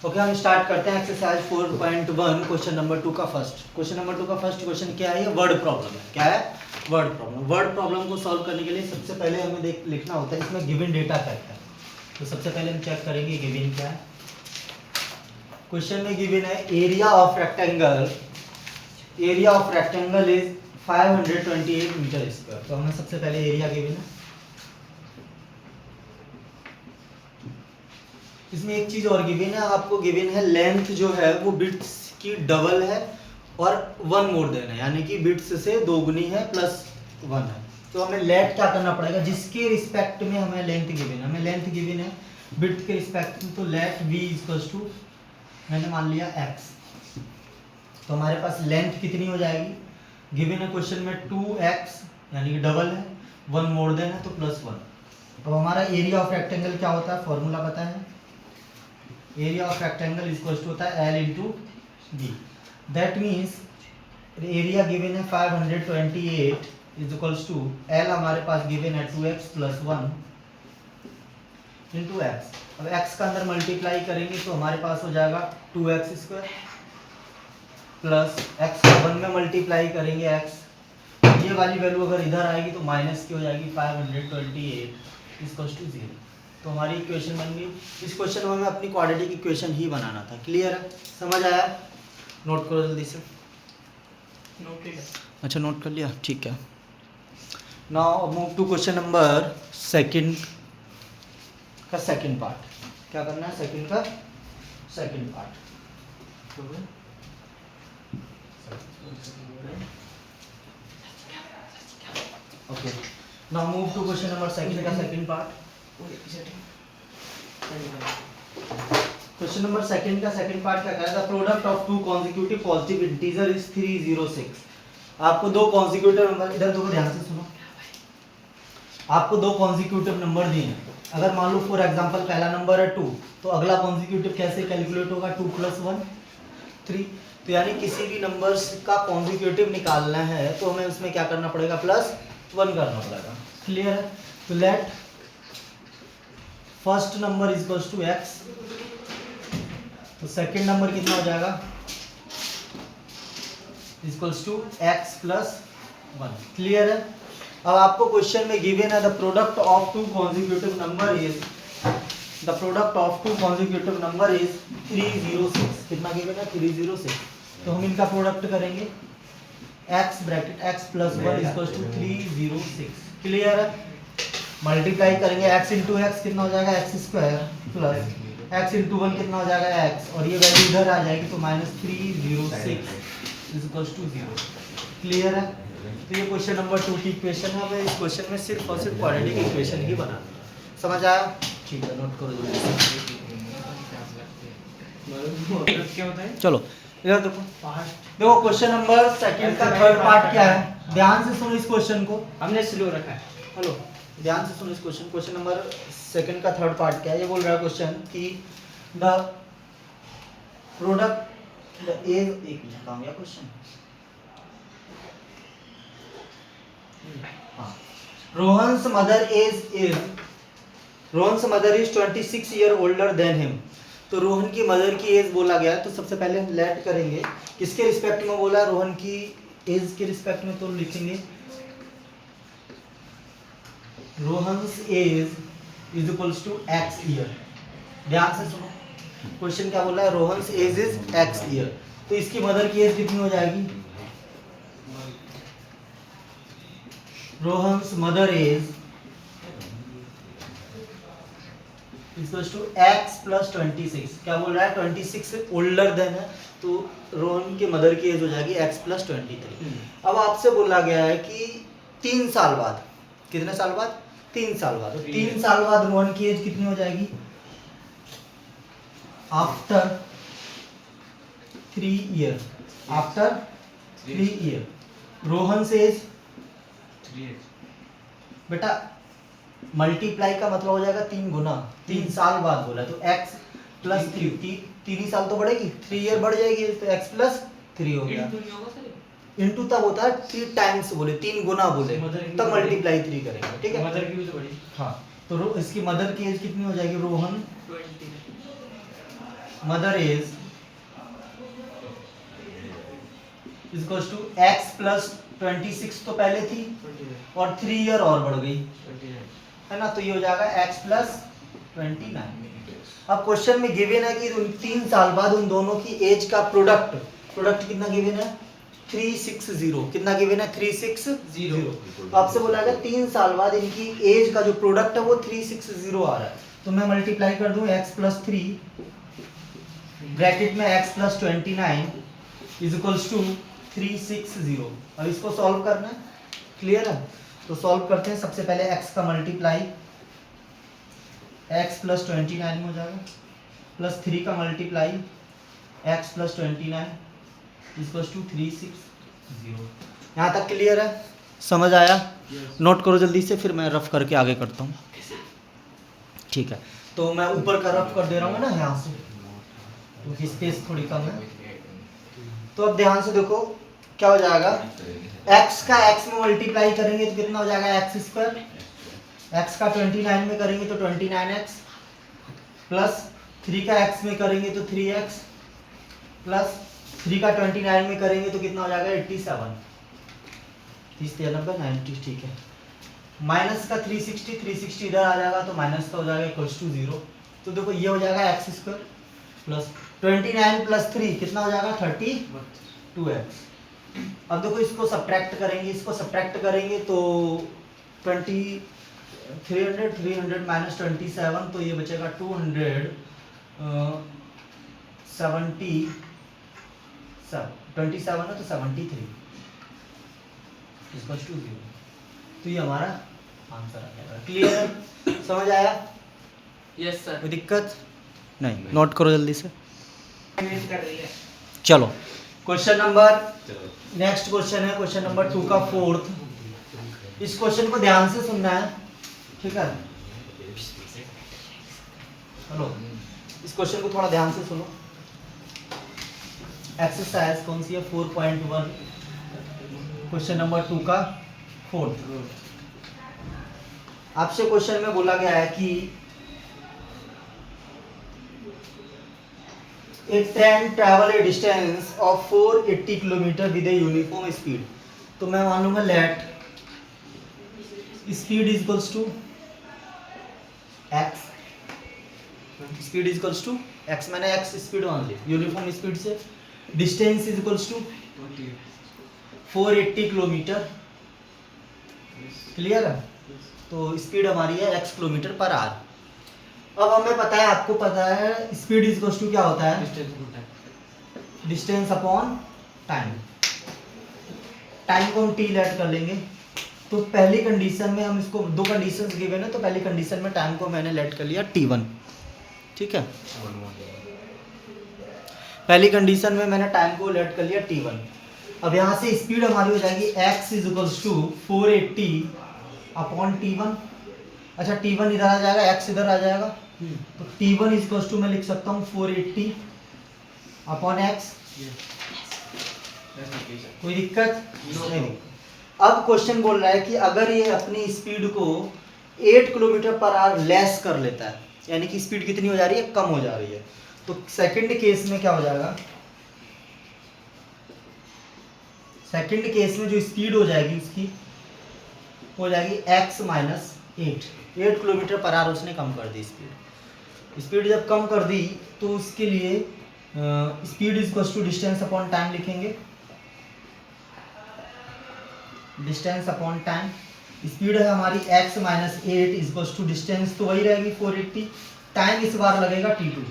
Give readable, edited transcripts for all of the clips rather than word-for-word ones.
Okay हम start करते हैं एक्सरसाइज 4.1 क्वेश्चन नंबर 2 का फर्स्ट क्वेश्चन क्या है? वर्ड प्रॉब्लम है। क्या है? वर्ड प्रॉब्लम को सॉल्व करने के लिए सबसे पहले हमें लिखना होता है इसमें गिवन डेटा क्या है। तो सबसे पहले हम चेक करेंगे गिवन क्या है। क्वेश्चन में गिवन है area of rectangle is 528 metre square. तो हमें सबसे पहले एरिया गिवन है। इसमें एक चीज और गिवन है, आपको गिवन है लेंथ जो है वो बिट्स की डबल है और 1 मोर देन है, यानी कि बिट्स से दोगुनी है प्लस 1 है। तो हमें लेट क्या करना पड़ेगा, जिसके रिस्पेक्ट में हमें लेंथ गिवन है बिट के रिस्पेक्ट में। तो लेट v इक्वल्स टू मैंने मान लिया x। तो हमारे पास लेंथ कितनी हो जाएगी, गिवन है क्वेश्चन में 2x यानी कि डबल है, 1 मोर देन है तो प्लस 1। अब हमारा एरिया ऑफ रेक्टेंगल क्या होता है, फॉर्मूला पता है। Area of rectangle equals to होता है L into B. That means area given है 528 इज इक्वल्स टू L हमारे पास गिवन है 2x प्लस 1 इंटू एक्स। अब x का अंदर मल्टीप्लाई करेंगे तो हमारे पास हो जाएगा 2x स्क्वायर प्लस x को 1 में मल्टीप्लाई करेंगे x, ये वाली वैल्यू अगर इधर आएगी तो माइनस की हो जाएगी 528 इक्वल्स टू 0। तो हमारी इक्वेशन बन गई। इस क्वेश्चन में हमें अपनी क्वाड्रेटिक इक्वेशन ही बनाना था। क्लियर है? समझ आया? नोट करो जल्दी से। अच्छा नोट कर लिया, ठीक है। Now move to question number second का सेकंड पार्ट। क्या करना है? सेकंड का second part. Okay now move to question number second का second part. Question number second का सेकंड पार्ट क्या कह रहा है? The product of two consecutive positive integer is 306। आपको दो कॉन्जिक्यूटिव नंबर, इधर देखो ध्यान से सुनो, आपको दो कॉन्जिक्यूटिव नंबर दिए हैं। अगर मान लो फॉर एग्जांपल पहला नंबर है 2, तो अगला कॉन्जिक्यूटिव कैसे कैलकुलेट होगा? 2 + 1 3। तो यानी किसी भी नंबर्स का कॉन्जिक्यूटिव निकालना है तो हमें उसमें क्या करना पड़ेगा? +1 करना पड़ेगा। क्लियर है? तो let first number is equals to x, तो सेकंड नंबर कितना हो जाएगा? Equals to x + 1। क्लियर है? अब आपको क्वेश्चन में गिवन है the product of two consecutive number is 306। कितना गिवन है? 306। तो हम इनका प्रोडक्ट करेंगे x bracket x + 1 equals to 306। Clear है? मल्टीप्लाई करेंगे x इंटू एक्स कितना हो जाएगा? x² प्लस x इंटू 1 कितना हो जाएगा? x, और ये वैल्यू इधर आ जाएगी तो -306 इक्वल्स टू 0। क्लियर है? तो ये क्वेश्चन नंबर 2 की इक्वेशन है। हमें इस क्वेश्चन में सिर्फ और सिर्फ क्वाड्रेटिक इक्वेशन ही बनाना है। समझ आया? ठीक है, नोट करो जल्दी से। क्या होता है? चलो इधर देखो क्वेश्चन नंबर सेकंड का थर्ड पार्ट क्या है, ध्यान से सुनो इस क्वेश्चन को। हमने स्लो रखा है। हेलो ध्यान से सुनो इस क्वेश्चन नंबर सेकंड का थर्ड पार्ट क्या है। ये बोल रहा है क्वेश्चन कि द प्रोडक्ट द एज, एक मिनट आ गया question. Rohan's mother is 26 year older than him. तो रोहन की मदर की एज बोला गया, तो सबसे पहले हम लेट करेंगे किसके रिस्पेक्ट में बोला? रोहन की एज के रिस्पेक्ट में। तो लिखेंगे Rohan's age is equals to x year. ध्यान से सुनो क्वेश्चन क्या बोला है? Rohan's age is x year. तो इसकी मदर की एज कितनी हो जाएगी? Rohan's mother age equals to x + 26। क्या बोल रहा है? 26 से ओल्डर देन है, तो रोहन की मदर की एज हो जाएगी x + 23। अब आपसे बोला गया है कि 3 साल बाद, कितने साल बाद? 3 साल बाद। 3 साल बाद रोहन की एज कितनी हो जाएगी? After 3 year. After 3 year Rohan से एज बेटा मल्टीप्लाई का मतलब हो जाएगा 3 गुना। 3 साल बाद बोला तो x + 3, 3 साल तो बढ़ेगी, 3 ईयर बढ़ जाएगी तो x + 3 हो गया। इंटू तब होता है 3 टाइम्स बोले, 3 गुना बोले, तब मल्टीप्लाई 3 करेंगे। ठीक है? मदर की भी तो बड़ी। हाँ, तो इसकी मदर की एज कितनी हो जाएगी? Rohan mother age equals to x plus 26 तो पहले थी और 3 ईयर और बढ़ गई, है ना, तो ये हो जाएगा x प्लस 29। अब क्वेश्चन में गिवन है कि उन 3 साल बाद उन दोनों की एज का प्रोडक्ट कितना गिवन है 360, कितना गिवन है 360। तो आपसे बोला गया 3 साल बाद इनकी एज का जो प्रोडक्ट है वो 360 आ रहा है, तो मैं मल्टीप्लाई कर दूं x प्लस 3 ब्रैकेट में x plus 29 is equals to 360। अब इसको सॉल्व करना है, क्लियर है, तो सॉल्व करते हैं। सबसे पहले x का मल्टीप्लाई x प्लस 29 में हो जाएगा, प्लस 3 का multiply x plus 29 equals to 360। यहाँ तक क्लियर है, समझ आया? नोट करो जल्दी से, फिर मैं रफ करके आगे करता हूँ। ठीक है, तो मैं ऊपर का रफ कर दे रहा हूँ ना यहाँ से, क्योंकि स्पेस थोड़ी कम है। तो अब ध्यान से देखो क्या हो जाएगा, x का x में मल्टीप्लाई करेंगे तो कितना हो जाएगा x स्क्वायर, x का 29 में करेंगे तो 29x, प्लस 3 का x में करेंगे तो 3x, प्लस 3 का 29 में करेंगे तो कितना हो जाएगा 87, 30 93 90, ठीक है। माइनस का 360 इधर आ जाएगा तो माइनस का हो जाएगा इक्वल्स टू 0। तो देखो ये हो जाएगा x स्क्वायर प्लस 29 प्लस 3 कितना हो जाएगा 32x। अब देखो इसको सब्ट्रैक्ट करेंगे तो 300 माइनस 27, तो ये बचेगा 27 है तो 73 इक्वल्स टू 0। तो ये हमारा आंसर आ जाएगा। क्लियर है, समझ आया? Yes sir. कोई दिक्कत नहीं? नोट करो जल्दी से। कर रही है। चलो क्वेश्चन नंबर, नेक्स्ट क्वेश्चन है क्वेश्चन नंबर 2 का 4th। इस क्वेश्चन को ध्यान से सुनना है, ठीक है? हेलो, इस क्वेश्चन को थोड़ा ध्यान से सुनो। एक्सरसाइज कौन सी है 4.1, क्वेश्चन नंबर 2 का 4th। आपसे क्वेश्चन में बोला गया है कि a train travel a distance of 480 km with a uniform speed। तो मैं मान लूंगा let speed is equals to x, speed is equals to x, मैंने x स्पीड मान ली, यूनिफॉर्म स्पीड से distance is equals to 480 kilometre. Clear है? तो स्पीड हमारी है x किलोमीटर पर आवर। अब हमें पता है, आपको पता है स्पीड इज इक्वल्स टू क्या होता है, डिस्टेंस अपॉन टाइम। टाइम को हम t लेट कर लेंगे। तो पहली कंडीशन में हम इसको, दो कंडीशंस गिवन है, तो पहली कंडीशन में टाइम को मैंने लेट कर लिया t1, ठीक है? पहली कंडीशन में मैंने टाइम को लेट कर लिया t1। अब यहाँ से स्पीड हमारी हो जाएगी x is equals to 480 upon t1। अच्छा t1 इधर आ जाएगा, x इधर आ जाएगा, तो t1 इज इक्वल्स टू मैं लिख सकता हूँ 480 अपॉन x। कोई दिक्कत नहीं? अब क्वेश्चन बोल रहा है कि अगर ये अपनी स्पीड को 8 किलोमीटर पर आवर लेस कर लेता है, यानी कि स्पीड कितनी हो जा रही है, कम हो जा रही है, तो सेकंड केस में क्या हो जाएगा, सेकंड केस में जो स्पीड हो जाएगी उसकी हो जाएगी x minus 8 kilometre per hour उसने कम कर दी स्पीड जब कम कर दी तो उसके लिए speed is equals to distance upon time लिखेंगे, डिस्टेंस अपॉन टाइम। स्पीड है हमारी x minus 8 is equals to distance तो वही रहेगी 480, टाइम इस बार लगेगा t2।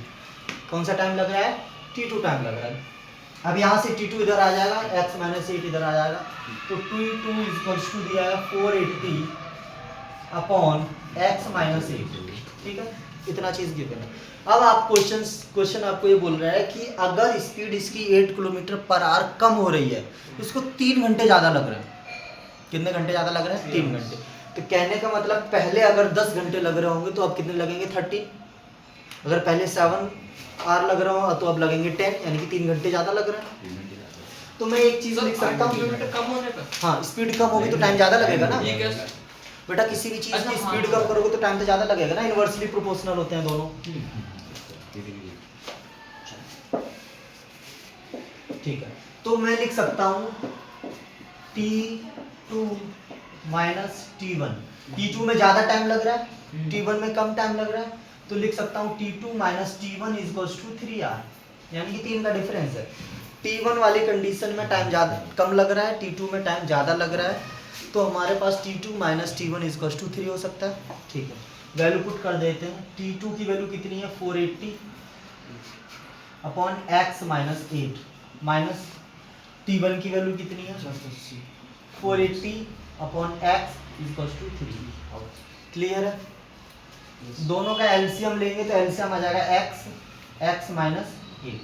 कौन सा टाइम लग रहा है, t2 टाइम लग रहा है। अब यहाँ से t2 इधर आ जाएगा, x माइनस 8 इधर आ जाएगा, तो t2 इज इक्वल्स टू दिया है 480 अपॉन x माइनस 8, ठीक है? इतना चीज गिवन है। अब आप क्वेश्चन आपको ये बोल रहा है कि अगर स्पीड इसकी 8 किलोमीटर पर आवर कम हो रही है, इसको 3 घंटे ज़्यादा लग रहे हैं। कितने घंटे ज़्यादा लग रहे हैं, 3 घंटे। तो कहने का मतलब पहले अगर 10 घंटे लग रहे होंगे तो अब कितने लगेंगे, 30। अगर पहले 7 आवर लग रहा हो तो अब लगेंगे 10, यानी कि 3 घंटे ज़्यादा लग रहे हैं। तो मैं एक चीज़ लिख सकता हूँ, कम होने पर हाँ स्पीड कम होगी तो टाइम ज़्यादा लगेगा ना बेटा। किसी भी चीज़ की स्पीड कम करोगे तो टाइम तो ज़्यादा लगेगा ना, इनवर्सली प्रोपोर्शनल होते हैं दोनों। ठीक है, तो मैं लिख सकता हूँ T2 माइनस T1। T2 में ज़्यादा टाइम लग रहा है, T1 में कम टाइम लग रहा है, तो लिख सकता हूँ T2 minus T1 equals to 3R, यानी कि 3 का डिफरेंस है। T1 वाली कंडीशन में टाइम ज़्यादा कम लग रहा है, T2 में टाइम ज़्यादा लग रहा है, तो हमारे पास T2 minus T1 equals to 3 हो सकता है। ठीक है, वैल्यू पुट कर देते हैं। T2 की वैल्यू कितनी है 480 upon x minus 8 minus T1 की वैल्यू कितनी है 480 upon x equals to 3। Clear है? दोनों का एलसीएम लेंगे तो एलसीएम आ जाएगा x माइनस 8।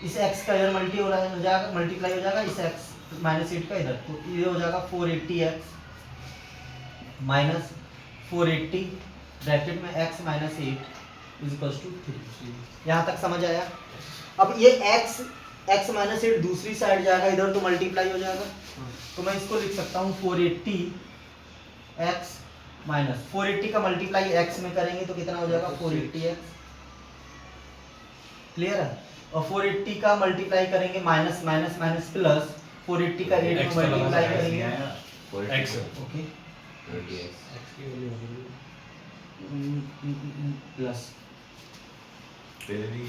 इस x का इधर मल्टीप्लाई हो जाएगा इस x माइनस 8 का इधर, तो ये हो जाएगा 480x माइनस 480 ब्रैकेट में x माइनस 8 इक्वल्स टू 3। यहाँ तक समझ आया? अब ये x माइनस 8 दूसरी साइड जाएगा इधर तो मल्टीप्लाई हो जाएगा, तो मैं इसको लिख सकता हूँ 480x माइनस 480 का मल्टीप्लाई x में करेंगे तो कितना हो जाएगा 480x। क्लियर है? और 480 का मल्टीप्लाई करेंगे माइनस माइनस माइनस प्लस 480 का 8 में मल्टीप्लाई करेंगे x ओके प्लस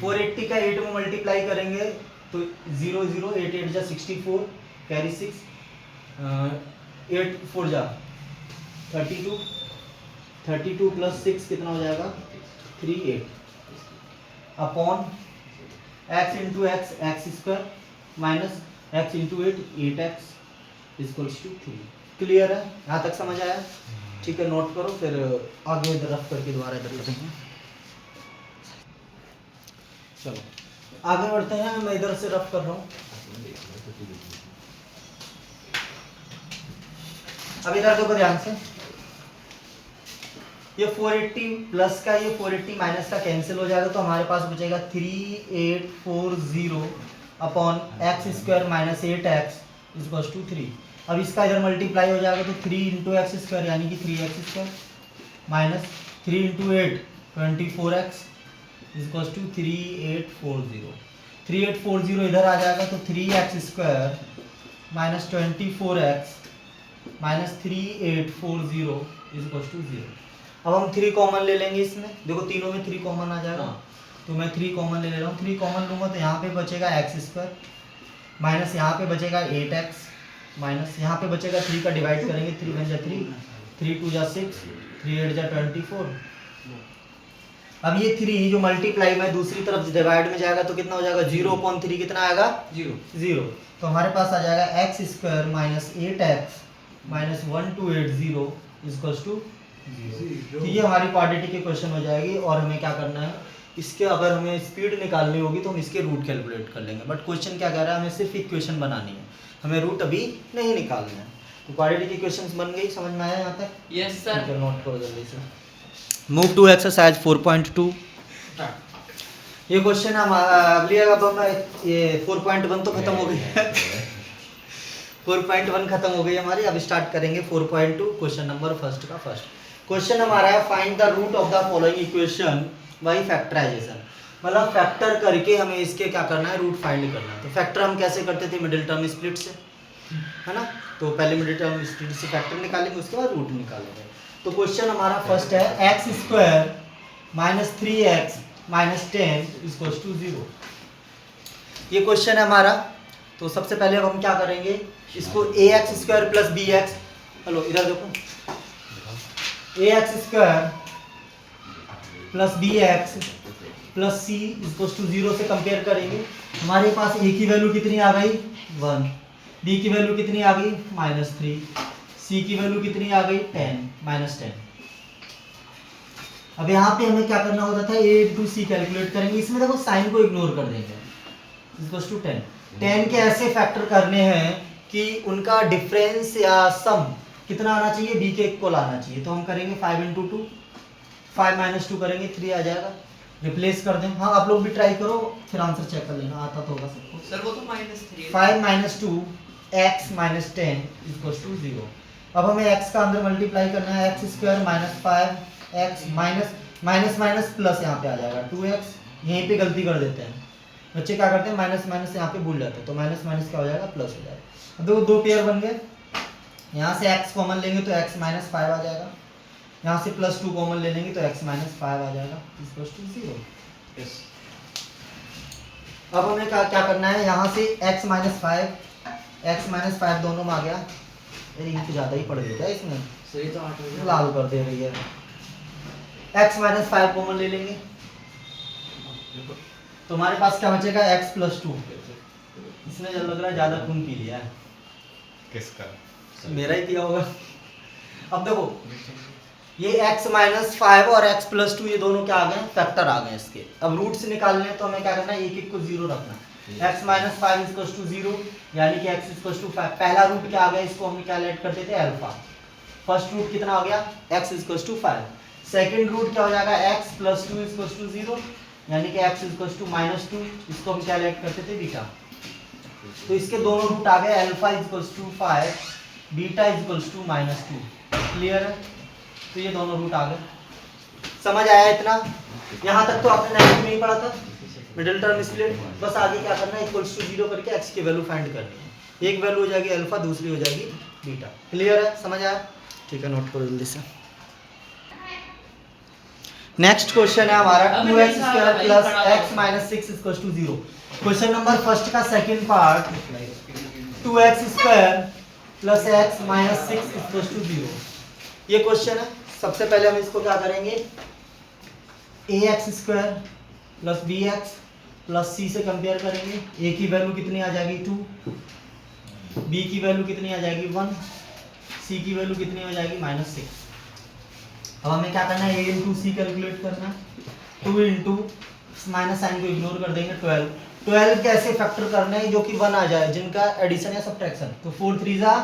480 का 8 में मल्टीप्लाई करेंगे तो 0 0 8 8 जा 64 कैरी 6 8 4 जा 32 प्लस 6 कितना हो जाएगा 38 upon x into x x square minus x into 8x equals to 3। Clear है? यहाँ तक समझ आया? ठीक है, नोट करो, फिर आगे इधर रफ करके दोबारा इधर करेंगे। चलो आगे बढ़ते हैं, मैं इधर से रफ कर रहा हूँ। अब इधर देखो ध्यान से, ये 480 प्लस का ये 480 माइनस का कैंसिल हो जाएगा, तो हमारे पास बचेगा 3840 upon x square minus 8x equals to 3। अब इसका इधर मल्टीप्लाई हो जाएगा तो 3 इंटू एक्स स्क्वायर यानी कि 3x square minus 3 into 8 24x equals to 3840। 3840 इधर आ जाएगा तो 3x square minus 24x minus 3840 equals to 0। अब हम 3 कॉमन ले लेंगे इसमें, देखो तीनों में 3 कॉमन आ जाएगा, तो मैं 3 कॉमन ले रहा हूँ। 3 कॉमन लूँगा तो यहाँ पे बचेगा एक्स स्क्वायर माइनस यहाँ पे बचेगा 8x माइनस यहाँ पे बचेगा 3 का डिवाइड करेंगे 3 1 जा 3 3 2 जा 6 3 8 जा 24। अब ये 3 जो मल्टीप्लाई में दूसरी तरफ डिवाइड में जाएगा तो कितना हो जाएगा 0/3 कितना आएगा 0। तो हमारे पास आ जाएगा x square minus 8x minus 1280 equals to 0। तो ये हमारी क्वाड्रेटिक की क्वेश्चन हो जाएगी। और हमें क्या करना है, इसके अगर हमें स्पीड निकालनी होगी तो हम इसके रूट कैलकुलेट कर लेंगे, बट क्वेश्चन क्या कह रहा है, हमें सिर्फ इक्वेशन बनानी है, हमें रूट अभी नहीं निकालना है। तो क्वाड्रेटिक की क्वेश्चंस बन गई, समझ में आया यहाँ तक? Yes sir. नोट करो जल्दी से। Move to exercise 4.2। ये क्वेश्चन हम अगली अब हम ये 4.1 तो खत्म हो गई है 4.1 खत्म हो गई हमारी। अब स्टार्ट करेंगे 4.2। क्वेश्चन नंबर फर्स्ट का फर्स्ट क्वेश्चन हमारा है find the root of the following equation by factorisation. मतलब फैक्टर करके हमें इसके क्या करना है, रूट फाइंड करना है। तो फैक्टर हम कैसे करते थे, मिडिल टर्म स्प्लिट से, है ना। तो पहले मिडिल टर्म स्प्लिट से फैक्टर निकालेंगे, उसके बाद रूट निकालेंगे। तो क्वेश्चन हमारा फर्स्ट है x square minus 3x minus 10 equals to 0। ये क्वेश्चन है हमारा। तो सबसे पहले अब हम क्या करेंगे, इसको ax square plus bx, hello इधर देखो, ax square plus bx plus c equals to 0 से कंपेयर करेंगे। हमारे पास a की वैल्यू कितनी आ गई 1, b की वैल्यू कितनी आ गई -3, c की वैल्यू कितनी आ गई 10 -10। अब यहाँ पे हमें क्या करना होता था, a इंटू सी कैलकुलेट करेंगे। इसमें देखो साइन को इग्नोर कर देंगे, इक्वल्स टू 10। 10 के ऐसे फैक्टर करने हैं कि उनका डिफरेंस या सम कितना आना चाहिए, b के इक्वल आना चाहिए। तो हम करेंगे 5 इंटू 2, 5 माइनस 2 करेंगे 3 आ जाएगा, रिप्लेस कर दें। हाँ आप लोग भी ट्राई करो, फिर आंसर चेक कर लेना, आता तो होगा सबको। सर वो तो -3 5 minus 2 x minus 10 equals to 0। अब हमें x का अंदर मल्टीप्लाई करना है, x square minus 5x minus minus minus plus यहाँ पे आ जाएगा 2x, यहीं पे गलती कर देते हैं, बच्चे क्या करते हैं, माइनस माइनस यहाँ पे भूल जाते हैं, तो माइनस माइनस क्या हो जाएगा, प्लस हो जाएगा। अब देखो दो पेयर बन गए, यहाँ से x कॉमन लेंगे तो x माइनस 5 आ जाएगा, यहाँ से +2 कॉमन ले लेंगे तो x माइनस 5 आ जाएगा, इक्वल टू 0। यस अब हमें क्या क्या करना है, यहाँ से x माइनस 5 दोनों में आ गया। अरे इंक ज़्यादा ही पड़ गया क्या इसमें, सही तो 8 हो गया। लाल कर दे रही है। x माइनस 5 कॉमन ले लेंगे, तो हमारे पास क्या बचेगा, x + 2। इसने जब लग रहा है ज़्यादा खून पी लिया है, किसका? मेरा ही पिया होगा। अब देखो ये x माइनस 5 और x + 2 ये दोनों क्या आ गए, फैक्टर आ गए इसके। अब रूट्स निकालने हैं तो हमें क्या करना है, एक एक को 0 रखना है। x माइनस 5 = 0 यानी कि x = 5। पहला रूट क्या आ गया, इसको हम क्या लेट करते थे, अल्फा। फर्स्ट रूट कितना आ गया, x = 5। सेकंड रूट क्या हो जाएगा, x + 2 = 0 यानी कि x = -2, इसको हम क्या लेट करते थे, बीटा। तो इसके दोनों रूट आ गए, अल्फा = 5, बीटा = -2। क्लियर है, तो ये दोनों रूट आ गए। समझ आया इतना, यहाँ तक तो आपने 9th में ही पढ़ा था, मिडिल टर्म स्प्लिट। बस आगे क्या करना है, = 0 करके x की वैल्यू फाइंड करनी है। एक वैल्यू हो जाएगी अल्फा, दूसरी हो जाएगी बीटा। क्लियर है, समझ आया, ठीक है, नोट करो जल्दी से। नेक्स्ट क्वेश्चन है हमारा 2x² + x - 6 = 0। Question number first का सेकंड पार्ट, 2x² + x - 6 = 0। ये क्वेश्चन है। सबसे पहले हम इसको क्या करेंगे, ax² + bx + c से कंपेयर करेंगे। a की वैल्यू कितनी आ जाएगी, 2, b की वैल्यू कितनी आ जाएगी, 1, c की वैल्यू कितनी हो जाएगी, -6। अब हमें क्या करना है, a × c कैलकुलेट करना है। 2 × माइनस साइन को इग्नोर कर देंगे, 12 कैसे फैक्टर करना है जो कि 1 आ जाए, जिनका एडिशन या सब्ट्रैक्शन। तो 4 3 ज़ा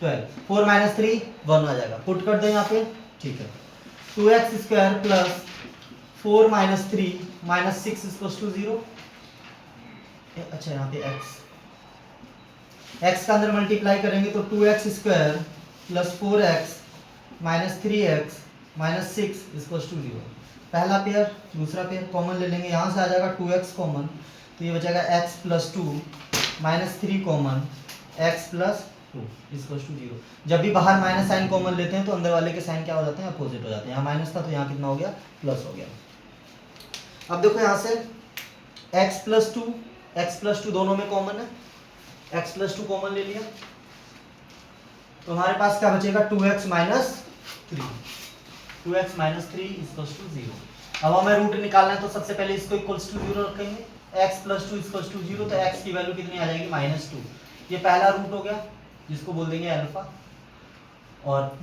12, 4 - 3 1 आ जाएगा, पुट कर दें यहाँ पे, ठीक है। 2x² + 4 - 3 - 6 = 0। अच्छा यहाँ पे x का अंदर मल्टीप्लाई करेंगे तो 2x² + 4x - 3x - 6 = 0। पहला पेयर, दूसरा पेयर कॉमन ले लेंगे, यहाँ से आ जाएगा 2x कॉमन, तो ये बचेगा x + 2 - 3 कॉमन, x + 2 = 0। जब भी बाहर माइनस साइन कॉमन लेते हैं तो अंदर वाले के साइन क्या हो जाते हैं, अपोजिट हो जाते हैं। यहाँ माइनस था तो यहाँ कितना हो गया, प्लस हो गया। अब देखो यहाँ से x + 2 दोनों में कॉमन है, x + 2 कॉमन ले लिया तो हमारे पास क्या बचेगा, 2x - 3 = 0। अब हमें रूट निकालना है तो सबसे पहले इसको इक्वल्स टू 0 रखेंगे। x + 2 = 0 तो x की वैल्यू कितनी आ जाएगी, -2। ये पहला रूट हो गया जिसको बोल देंगे अल्फा। और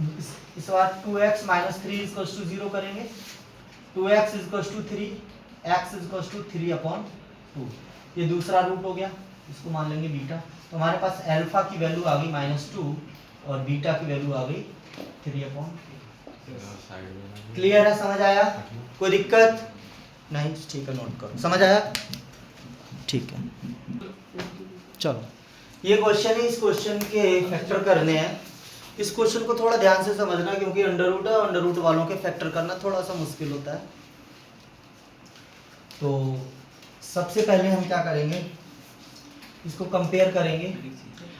इस बार 2x - 3 = 0 करेंगे, 2x = 3, x = 3/2। ये दूसरा रूट हो गया, इसको मान लेंगे बीटा। तो हमारे पास अल्फा की वैल्यू आ गई -2 और बीटा की वैल्यू आ गई 3/2। क्लियर है, समझ आया, कोई दिक्कत नहीं, ठीक है, नोट करो, समझ आया, ठीक है। चलो ये क्वेश्चन है, इस क्वेश्चन के फैक्टर करने हैं। इस क्वेश्चन को थोड़ा ध्यान से समझना क्योंकि अंडर रूट है, अंडर रूट वालों के फैक्टर करना थोड़ा सा मुश्किल होता है। तो सबसे पहले हम क्या करेंगे, इसको कंपेयर करेंगे।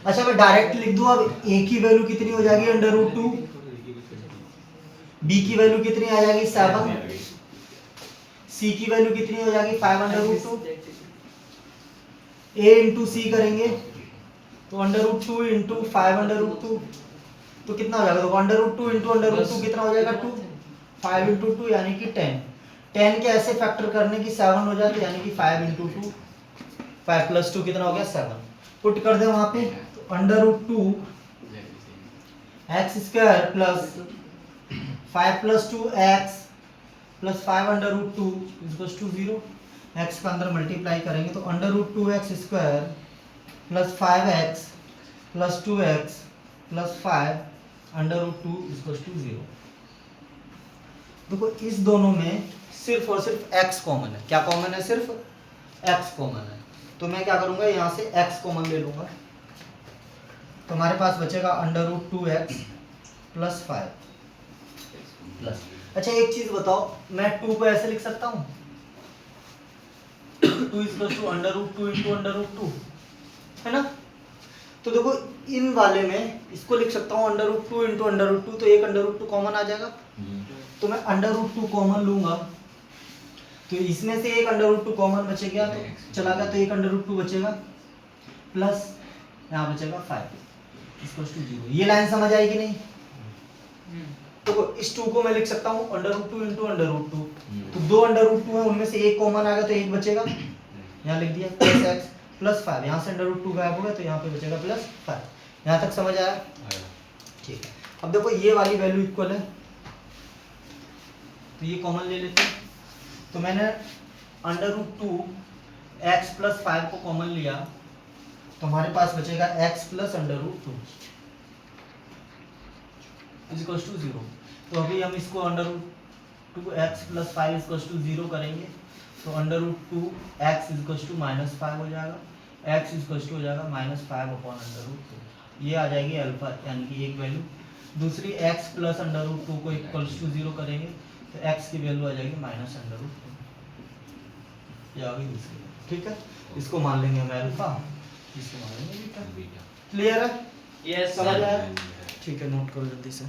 अच्छा मैं डायरेक्ट लिख दूं, अब a की वैल्यू कितनी हो जाएगी, √2, b की वैल्यू कितनी आ जाएगी, 7, c की वैल्यू कितनी हो जाएगी, 5√2। a × c करेंगे तो √2 × 5√2 तो कितना हो जाएगा, तो √2 × √2 कितना हो जाएगा, 2, 5 × 2 यानी कि 10। 10 के ऐसे फैक्टर करने की 7 हो जाती है यानी कि 5 × 2, 5 + 2 कितना हो गया, 7। पुट कर दे वहां पे, तो √2 x² + 5 + 2x + 5√2 = 0। x का अंदर मल्टीप्लाई करेंगे तो √2x² + 5x + 2x + 5√2 = 0। देखो इस दोनों में सिर्फ और सिर्फ x कॉमन है। क्या कॉमन है, सिर्फ x कॉमन है। तो मैं क्या करूंगा, यहाँ से x कॉमन ले लूंगा तो हमारे पास बचेगा √2x + 5 प्लस। अच्छा एक चीज बताओ, मैं 2 को ऐसे लिख सकता हूँ, 2 equal to under root 2 into under root 2, है ना। तो देखो इन वाले में इसको लिख सकता हूँ under root 2 into under root 2, तो एक अंडर रूट 2 कॉमन आ जाएगा। तो मैं अंडर रूट 2 कॉमन लूंगा, तो इसमें से एक अंडर रूट 2 कॉमन बचेगा, तो चला गया, तो एक अंडर रूट 2 बचेगा, प्लस यहाँ बचेगा 5 इक्वल टू 0। ये लाइन समझ आई कि नहीं? तो इस 2 को मैं लिख सकता हूँ under root 2 into under root 2, तो दो अंडर रूट 2 है, उनमें से एक कॉमन आ गया, तो एक बचेगा, यहाँ लिख दिया प्लस एक्स प्लस 5, यहाँ से अंडर रूट 2 गायब हो गया, तो यहाँ पे बचेगा प्लस 5। यहाँ तक समझ आया? ठीक है। अब देखो ये वाली वैल्यू इक्वल है, तो ये कॉमन ले लेते हैं। तो मैंने अंडर रूट 2 एक्स प्लस 5 को कॉमन लिया, तो हमारे पास बचेगा x plus under root 2 equal to 0। तो अभी हम इसको under root 2 x plus 5 equal to 0 करेंगे, तो under root 2 x equal to minus 5 हो जाएगा, एक्स इक्वल टू हो जाएगा माइनस 5 अपॉन अंडर रूट 2, ये आ जाएगी अल्फा यानी कि एक वैल्यू। दूसरी एक्स प्लस अंडर रूट 2 को इक्वल टू 0 करेंगे, तो एक्स की वैल्यू आ जाएगी माइनस अंडर रूट 2, ये आ गई दूसरी। ठीक है, इसको मान लेंगे हम अल्फा, इसको मान लेंगे बीटा। क्लियर है? यस समझ सर। आया? ठीक है, नोट करो जल्दी से।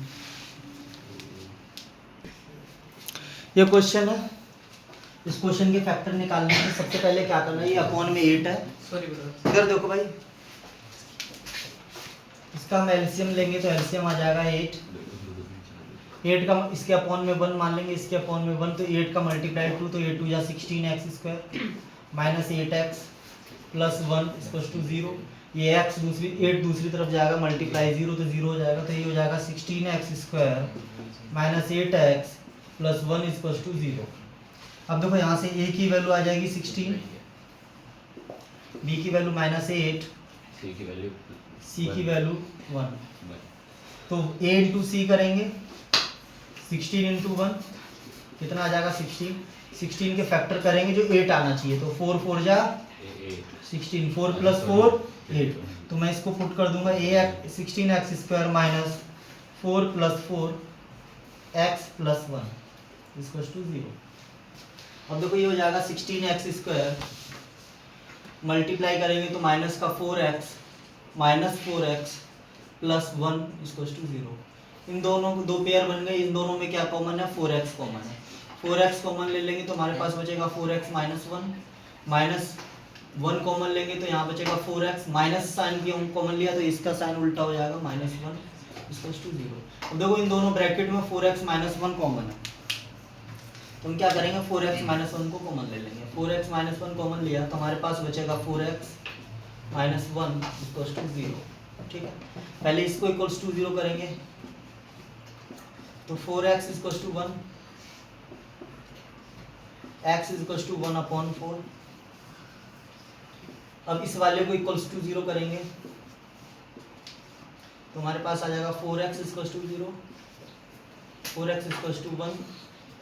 ये क्वेश्चन है, इस क्वेश्चन के फैक्टर निकालने के सबसे पहले क्या करना है, ये अपॉन में 8 है, सॉरी ब्रदर। इधर देखो भाई, इसका हम एलसीएम लेंगे, तो एलसीएम आ जाएगा 8 का इसके अपॉन में 1 मान लेंगे, इसके अपॉन में 1, तो 8 का मल्टीप्लाई 2, तो 8 2 या 16x² minus 8x plus 1 equal to 0। ये x दूसरी 8 दूसरी तरफ जाएगा, मल्टीप्लाई 0 तो 0 हो जाएगा, तो ये हो जाएगा 16x² minus 8x plus 1 equal to 0। अब देखो यहाँ से a की वैल्यू आ जाएगी 16, b की वैल्यू माइनस 8, c की वैल्यू 1, तो a इंटू सी करेंगे, 16 इंटू 1 कितना आ जाएगा 16 के फैक्टर करेंगे जो 8 आना चाहिए, तो 4 4 जा 16, 4 प्लस 4 8, तो मैं इसको पुट कर दूंगा a 16x² minus 4 plus 4 x plus 1 equal to 0। अब देखो ये हो जाएगा 16x² मल्टीप्लाई करेंगे तो माइनस का 4x minus 4x plus 1 equal to 0। इन दोनों को दो पेयर बन गए, इन दोनों में क्या कॉमन है, 4x कॉमन है, 4x कॉमन ले लेंगे तो हमारे पास बचेगा 4x माइनस 1, माइनस 1 कॉमन लेंगे तो यहाँ बचेगा 4x, माइनस साइन भी हम कॉमन लिया तो इसका साइन उल्टा हो जाएगा माइनस 1 इक्वल टू 0। अब देखो इन दोनों ब्रैकेट में 4x माइनस 1 कॉमन है, तो हम क्या करेंगे 4x माइनस 1 को कॉमन ले लेंगे, 4x माइनस 1 कॉमन लिया तो हमारे पास बचेगा 4x माइनस 1 इक्वल टू 0। ठीक है, पहले इसको इक्वल्स टू 0 करेंगे, तो 4x equals to 1, x equals to 1 upon 4। अब इस वाले को इक्वल्स टू 0 करेंगे तो हमारे पास आ जाएगा 4x equals to 0, 4x equals to 1,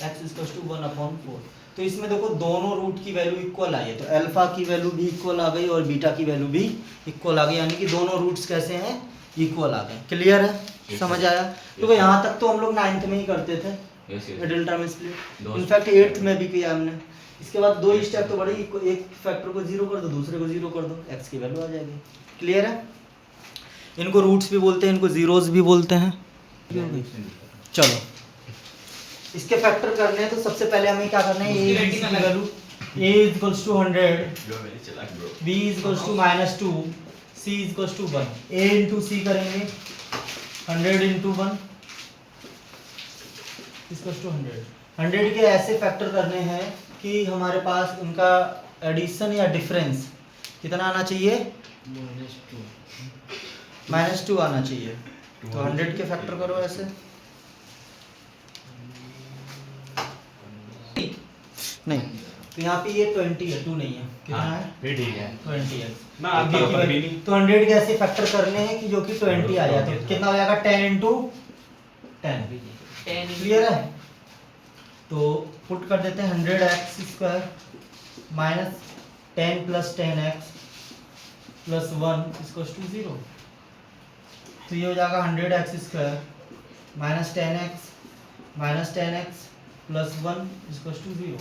x equals to 1 upon 4। तो इसमें देखो दोनों रूट की वैल्यू इक्वल आई है, तो अल्फा की वैल्यू भी इक्वल आ गई और बीटा की वैल्यू भी इक्वल आ गई, यानी कि दोनों रूट्स कैसे हैं, इक्वल आ गए। क्लियर है? समझ आया? तो यहाँ तक तो हम लोग 9th में ही करते थे middle term split, in fact 8th में भी किया हमने। इसके बाद दो स्टेप तो बड़ी, एक फैक्टर को 0 कर दो, दूसरे को 0 कर दो, x की वैल्यू आ जाएगी। क्लियर है? इनको रूट्स भी बोलते हैं, इनको जीरोस भी बोलते हैं। चलो इसके फैक्टर करने हैं, तो सबसे पहले हमें क्या करना है, a की value a equals to 100, b equals to minus 2, c equals to 1। a into C करेंगे 100 इंटू 1 इक्वल्स टू 100। 100 के ऐसे फैक्टर करने हैं कि हमारे पास उनका एडिशन या डिफरेंस कितना आना चाहिए, -2 आना चाहिए। तो 100 के फैक्टर करो ऐसे, नहीं तो यहाँ पे ये 20 है, 2 नहीं है, कितना है, फिर ठीक है 20 है। मैं आपका पता भी नहीं। तो 100 के ऐसे फैक्टर करने हैं कि जो कि 20 आ जाए, तो कितना हो जाएगा 10 इंटू 10। क्लियर है? तो पुट कर देते हैं 100x² minus 10 plus 10x plus 1 equal to 0। तो ये हो जाएगा 100x² minus 10x plus 1 equal to 0।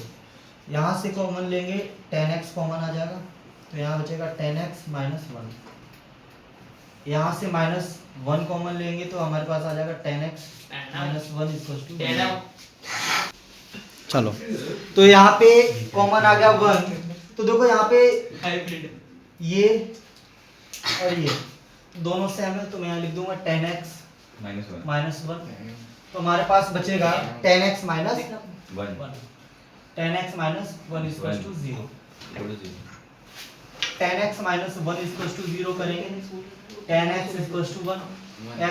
यहाँ से कॉमन लेंगे tan x कॉमन आ जाएगा, तो यहाँ बचेगा tan x माइनस 1। यहाँ से माइनस 1 कॉमन लेंगे तो हमारे पास आ जाएगा tan x minus 1 equal to 10 चलो, तो यहाँ पे कॉमन आ गया 1, तो देखो यहाँ पे हाइब्रिड ये और ये दोनों सेम है, तो मैं यहाँ लिख दूंगा tan x माइनस 1, तो हमारे पास बचेगा tan x minus 1, tan x minus 1 equal to 0, tan x minus 1 equal to 0 करेंगे, tan x equal to 1,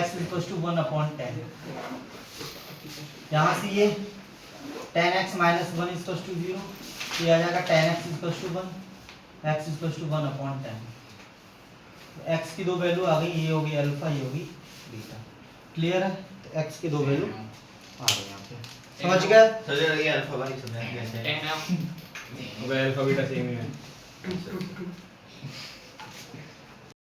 x equal to 1 upon 10, यहाँ से ये tan x minus 1 equal to 0, ये आ जाएगा tan x equal to 1, x equal to 1 upon 10, x की दो value आ गई, ये होगी अल्फा, ये होगी बीटा। क्लियर है? तो x की दो वैल्यू आ गई यहाँ पे, समझ गए? सर ये अल्फा वाली समझ कैसे है? 10 अल्फा बीटा सेम ही है।